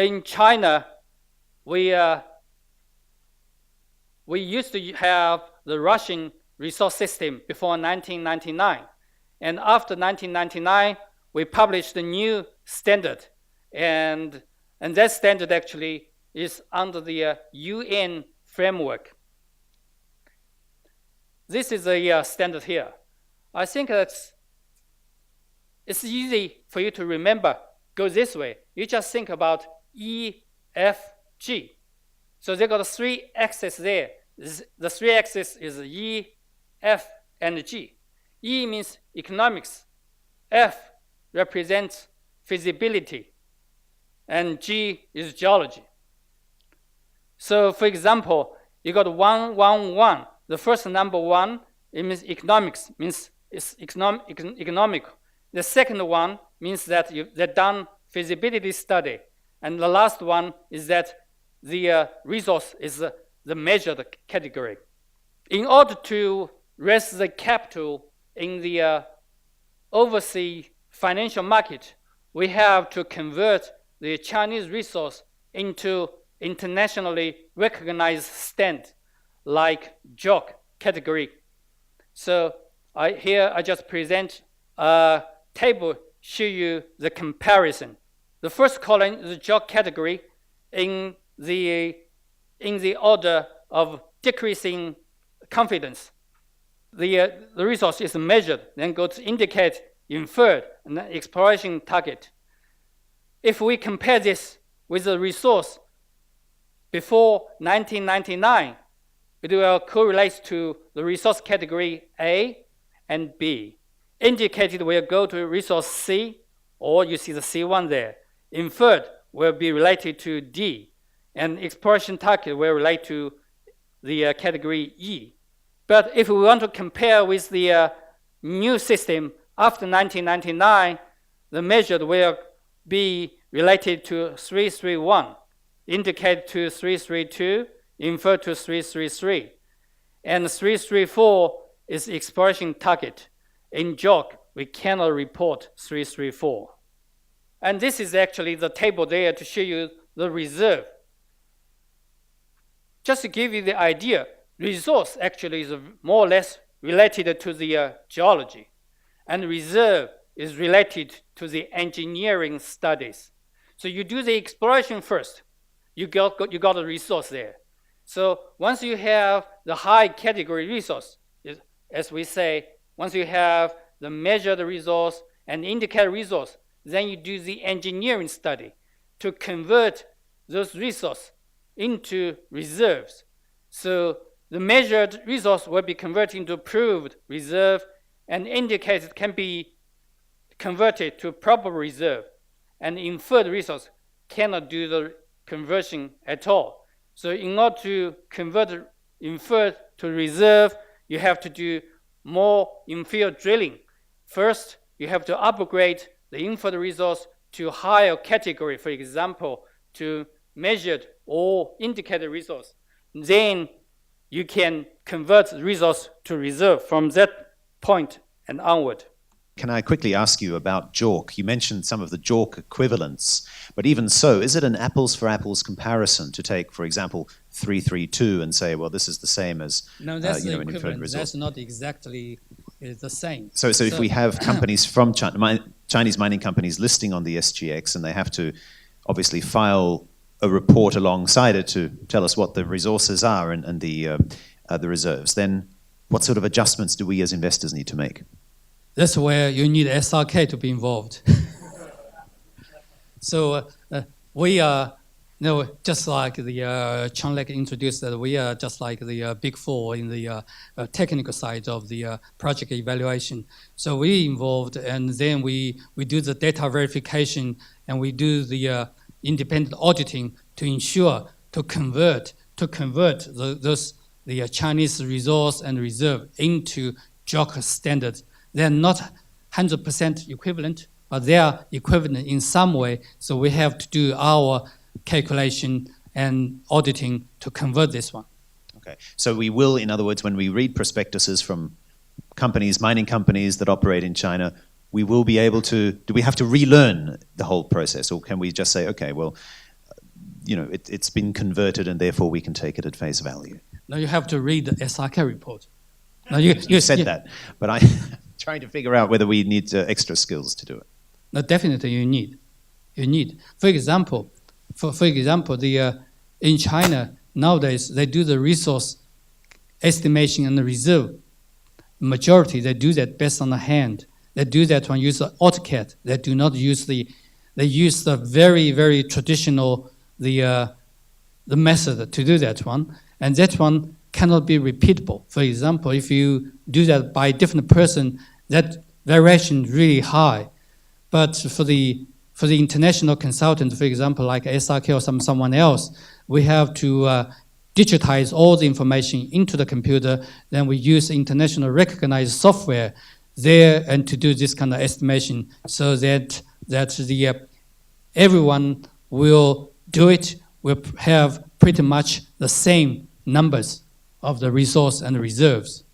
in China, we used to have the Russian resource system before 1999. And after 1999, we published a new standard. And that standard actually is under the UN framework. This is a standard here. I think it's easy for you to remember. Go this way. You just think about E, F, G. So they got 3 axes there. The 3 axes is E, F, and G. E means economics. F represents feasibility. And G is geology. So for example, you got 1, 1, 1. The first number 1, it means economics, means it's economical. The second one means that they've done feasibility study. And the last one is that the resource is the measured category. In order to raise the capital in the overseas financial market, we have to convert the Chinese resource into internationally recognized stand like JORC category. So here I just present a table show you the comparison. The first column is the JORC category in the order of decreasing confidence. The resource is measured, then go to indicate, inferred, and then exploration target. If we compare this with the resource before 1999, it will correlate to the resource category A and B. Indicated will go to resource C, or you see the C1 there. Inferred will be related to D, and exploration target will relate to the category E. But if we want to compare with the new system after 1999, the measured will be related to 331, indicated to 332, inferred to 333. And 334 is exploration target. In JORC, we cannot report 334. And this is actually the table there to show you the reserve. Just to give you the idea, resource actually is more or less related to the geology, and reserve is related to the engineering studies. So you do the exploration first, you got a resource there. So once you have the high category resource, as we say, once you have the measured resource and indicated resource, then you do the engineering study to convert those resources into reserves. So the measured resource will be converted into proved reserve, and indicated can be converted to probable reserve, and inferred resource cannot do the conversion at all. So in order to convert inferred to reserve, you have to do more in-field drilling. First, you have to upgrade the inferred resource to higher category, for example, to measured or indicated resource. Then you can convert the resource to reserve from that point and onward. Can I quickly ask you about JORC? You mentioned some of the JORC equivalents, but even so, is it an apples for apples comparison to take, for example, 332 and say, well, this is the same as no, that's the an inferred resource? That's not exactly the same. So if we have companies from China, Chinese mining companies listing on the SGX, and they have to obviously file a report alongside it to tell us what the resources are and the reserves, then what sort of adjustments do we as investors need to make? That's where you need SRK to be involved. So we are, just like the Yonglian introduced, that we are just like the big four in the technical side of the project evaluation. So we involved, and then we do the data verification, and we do the independent auditing to ensure to convert the Chinese resource and reserve into JORC standards. They're not 100% equivalent, but they are equivalent in some way. So we have to do our calculation and auditing to convert this one. Okay, so we will, in other words, when we read prospectuses from companies, mining companies that operate in China, we will be able to, do we have to relearn the whole process, or can we just say, okay, well, it's been converted and therefore we can take it at face value. Now you have to read the SRK report. Now You said that, but I'm trying to figure out whether we need extra skills to do it. No, definitely you need. For example, in China nowadays they do the resource estimation and the reserve. Majority they do that based on the hand. They do that when use the AutoCAD. They do not use they use the very, very traditional the method to do that one, and that one cannot be repeatable. For example, if you do that by a different person, that variation is really high. But for the international consultant, for example, like SRK or someone else, we have to digitize all the information into the computer. Then we use international recognized software there and to do this kind of estimation, so that everyone will do it, will have pretty much the same numbers of the resource and reserves.